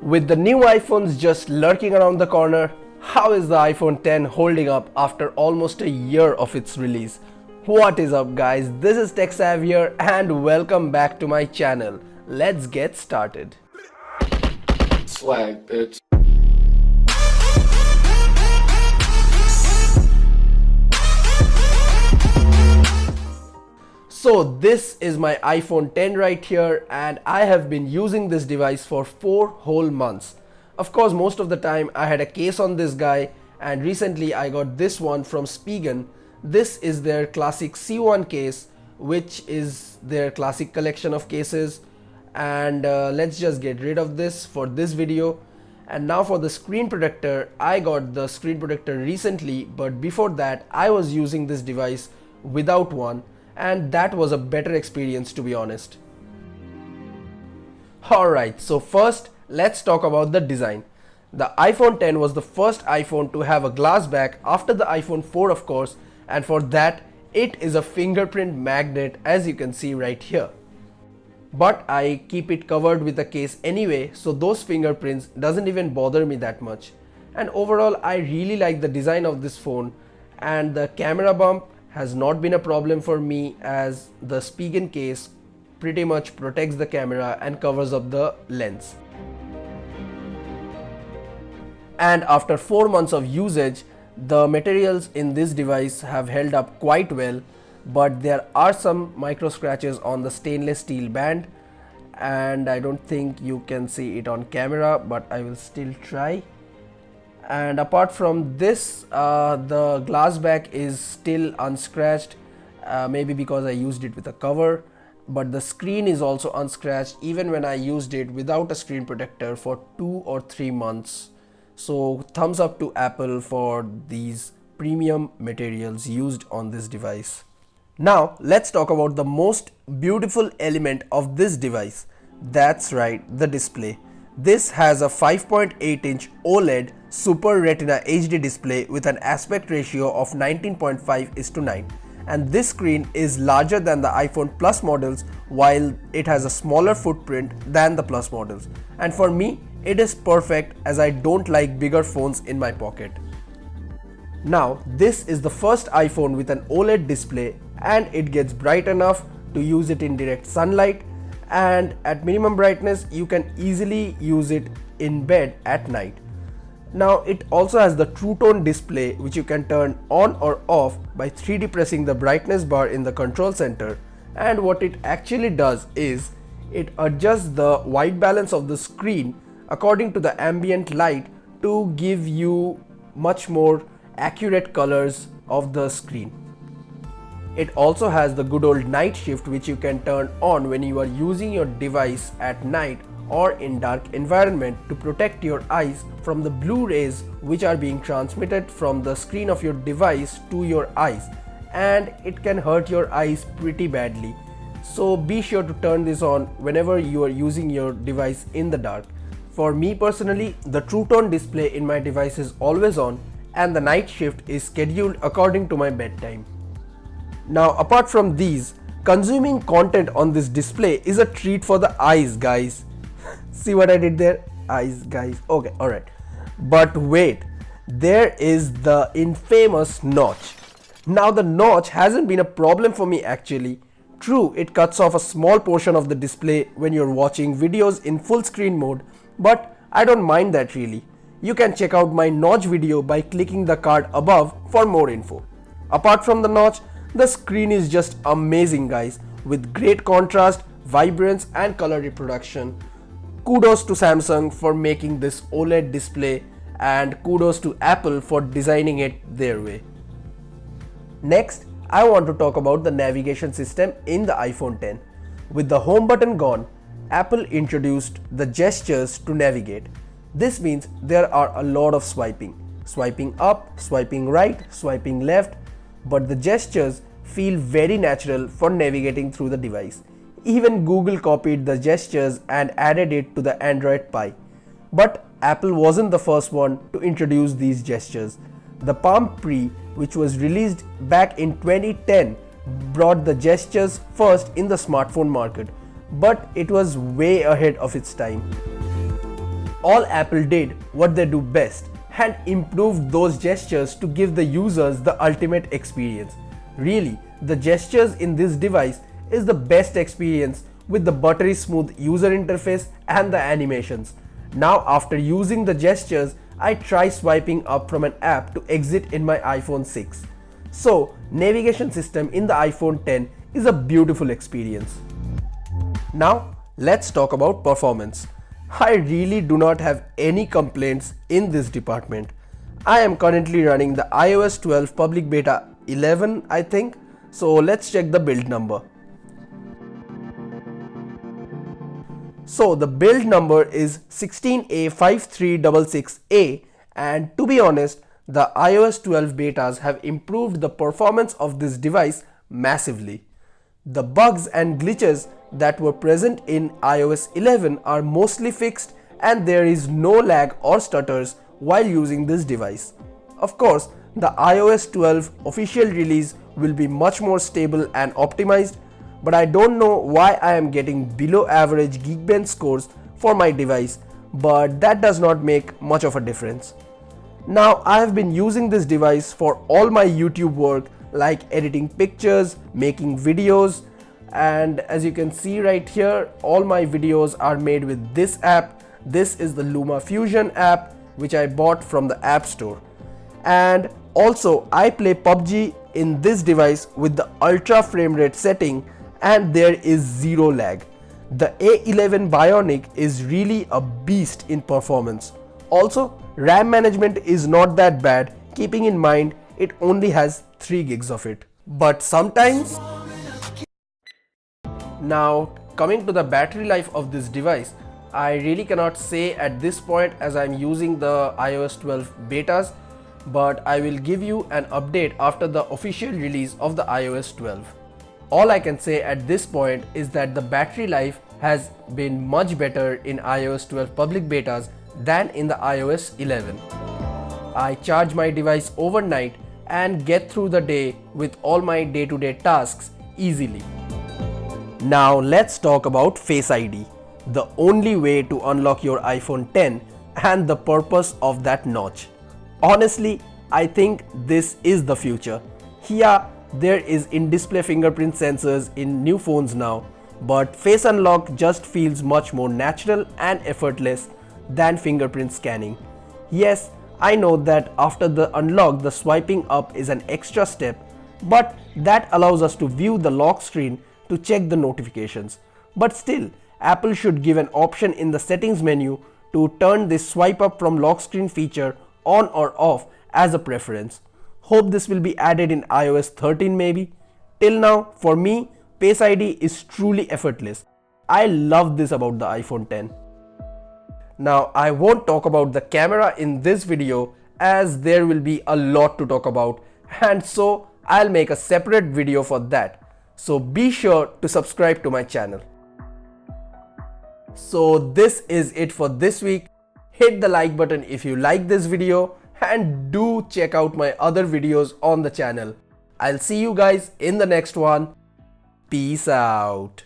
With the new iPhones just lurking around the corner, how is the iPhone X holding up after almost a year of its release? What is up guys, this is TechSav here and welcome back to my channel. Let's get started. Swag, bitch. So this is my iPhone X right here and I have been using this device for 4 whole months. Of course, most of the time I had a case on this guy, and recently I got this one from Spigen. This is their classic C1 case, which is their classic collection of cases, and let's just get rid of this for this video. And now for the screen protector, I got the screen protector recently, but before that I was using this device without one, and that was a better experience, to be honest. Alright, so first let's talk about the design. The iPhone X was the first iPhone to have a glass back after the iPhone 4 of course, and for that it is a fingerprint magnet, as you can see right here. But I keep it covered with a case anyway, so those fingerprints doesn't even bother me that much. And overall I really like the design of this phone, and the camera bump has not been a problem for me, as the Spigen case pretty much protects the camera and covers up the lens. And after 4 months of usage, the materials in this device have held up quite well, but there are some micro scratches on the stainless steel band, and I don't think you can see it on camera, but I will still try. And apart from this, the glass back is still unscratched, maybe because I used it with a cover, but the screen is also unscratched even when I used it without a screen protector for 2 or 3 months. So thumbs up to Apple for these premium materials used on this device. Now let's talk about the most beautiful element of this device. That's right, the display. This has a 5.8-inch OLED Super Retina HD display with an aspect ratio of 19.5:9, and this screen is larger than the iPhone Plus models, while it has a smaller footprint than the Plus models, and for me it is perfect as I don't like bigger phones in my pocket. Now this is the first iPhone with an OLED display, and it gets bright enough to use it in direct sunlight, and at minimum brightness you can easily use it in bed at night. Now it also has the True Tone display, which you can turn on or off by 3D pressing the brightness bar in the control center, and what it actually does is it adjusts the white balance of the screen according to the ambient light to give you much more accurate colors of the screen. It also has the good old night shift, which you can turn on when you are using your device at night or in dark environment to protect your eyes from the blue rays which are being transmitted from the screen of your device to your eyes, and it can hurt your eyes pretty badly. So be sure to turn this on whenever you are using your device in the dark. For me personally, the True Tone display in my device is always on, and the night shift is scheduled according to my bedtime. Now apart from these, consuming content on this display is a treat for the eyes, guys. See what I did there? Eyes, guys. Okay, alright. But wait, there is the infamous notch. Now the notch hasn't been a problem for me actually. True, it cuts off a small portion of the display when you're watching videos in full screen mode, but I don't mind that really. You can check out my notch video by clicking the card above for more info. Apart from the notch, the screen is just amazing, guys, with great contrast, vibrance and color reproduction. Kudos to Samsung for making this OLED display, and kudos to Apple for designing it their way. Next, I want to talk about the navigation system in the iPhone X. With the home button gone, Apple introduced the gestures to navigate. This means there are a lot of swiping up, swiping right, swiping left, but the gestures feel very natural for navigating through the device. Even Google copied the gestures and added it to the Android Pie. But Apple wasn't the first one to introduce these gestures. The Palm Pre, which was released back in 2010, brought the gestures first in the smartphone market, but it was way ahead of its time. All Apple did what they do best and improved those gestures to give the users the ultimate experience. Really, the gestures in this device is the best experience with the buttery smooth user interface and the animations. Now after using the gestures, I try swiping up from an app to exit in my iPhone 6. So navigation system in the iPhone 10 is a beautiful experience. Now let's talk about performance. I really do not have any complaints in this department. I am currently running the iOS 12 public beta 11 I think. So let's check the build number. So the build number is 16A5366A, and to be honest, the iOS 12 betas have improved the performance of this device massively. The bugs and glitches that were present in iOS 11 are mostly fixed, and there is no lag or stutters while using this device. Of course, the iOS 12 official release will be much more stable and optimized, but I don't know why I am getting below average Geekbench scores for my device, but that does not make much of a difference. Now I have been using this device for all my YouTube work like editing pictures, making videos, and as you can see right here, all my videos are made with this app. This is the Luma Fusion app which I bought from the App Store. And also I play PUBG in this device with the ultra frame rate setting, and there is zero lag. The A11 Bionic is really a beast in performance. Also, RAM management is not that bad, keeping in mind it only has 3 gigs of it. But sometimes... Now coming to the battery life of this device, I really cannot say at this point as I am using the iOS 12 betas, but I will give you an update after the official release of the iOS 12. All I can say at this point is that the battery life has been much better in iOS 12 public betas than in the iOS 11. I charge my device overnight and get through the day with all my day-to-day tasks easily. Now let's talk about Face ID, the only way to unlock your iPhone 10 and the purpose of that notch. Honestly, I think this is the future. Yeah, there is in-display fingerprint sensors in new phones now, but face unlock just feels much more natural and effortless than fingerprint scanning. Yes, I know that after the unlock the swiping up is an extra step, but that allows us to view the lock screen to check the notifications. But still, Apple should give an option in the settings menu to turn this swipe up from lock screen feature on or off as a preference. Hope this will be added in iOS 13 maybe. Till now, for me, Face ID is truly effortless. I love this about the iPhone 10. Now I won't talk about the camera in this video as there will be a lot to talk about, and so I'll make a separate video for that. So be sure to subscribe to my channel. So this is it for this week. Hit the like button if you like this video, and do check out my other videos on the channel. I'll see you guys in the next one. Peace out.